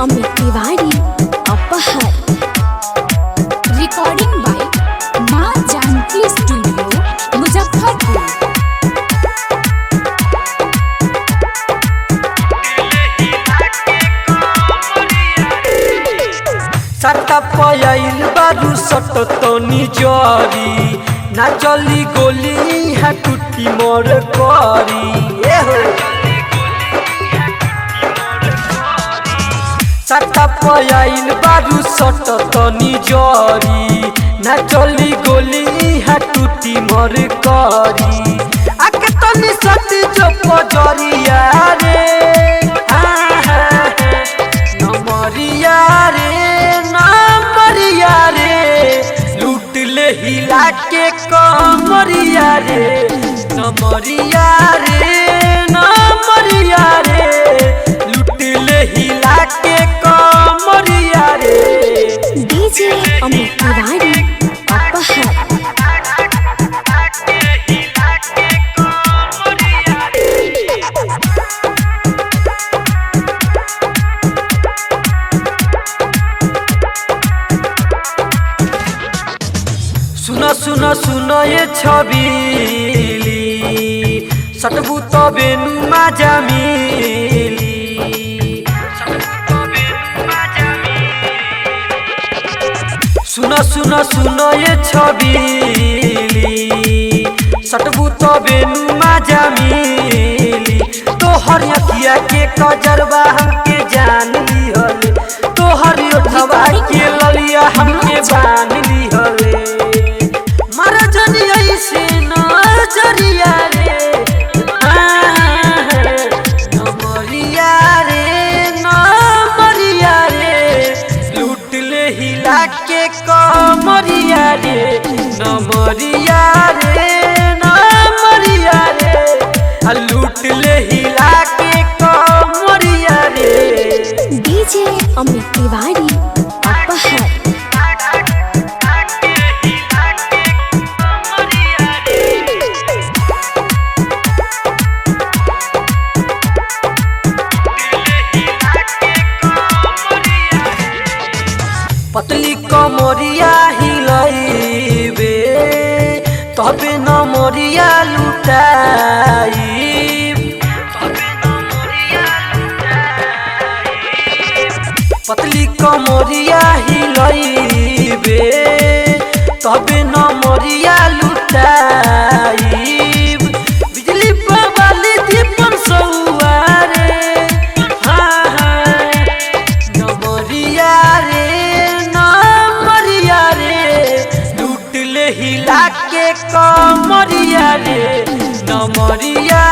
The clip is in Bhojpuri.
Amit Tiwari Aphar. Recording by माँ जानकी स्टूडियो मुजफ्फरपुर। सट्टा पयाइल बारू सट तनी जरी ना चली गोली है टूटी मोर करी सट्टा पयाइल बारू सट तनी जरी ना चली गोली है टूटी मोर करी आके तनी सटी जो पजरिया रे नमरिया रे लूट ले हिला के कमरिया रे नमरिया रे लूट ले हिला के कमरिया रे। डीजे अमित तिवारी अपहर। सुनो सुनो सुनो ये छबीली सटबू तो बेनु माजा मिली सुनो सुनो सुनो ये छबीली सटबू तो बेनु माजा मिली तो हर अखिया के कजरवा हमके जान लिहले तो हर ओठवा के ललिया हमके बान लिहले नमरिया रे लूट ले हिला के कमरिया रे नमरिया रे लूट ले हिला के कमरिया रे। डीजे अमित तिवारी अपहर। पतली कमरिया हिलैबे तबे नमरिया लुटाई पतली कमरिया हिलैबे तबे नमरिया लुटाई बिजली पवाली दीपन सौआरे नमरिया रे लूट ले हिला के कमरिया रे नमरिया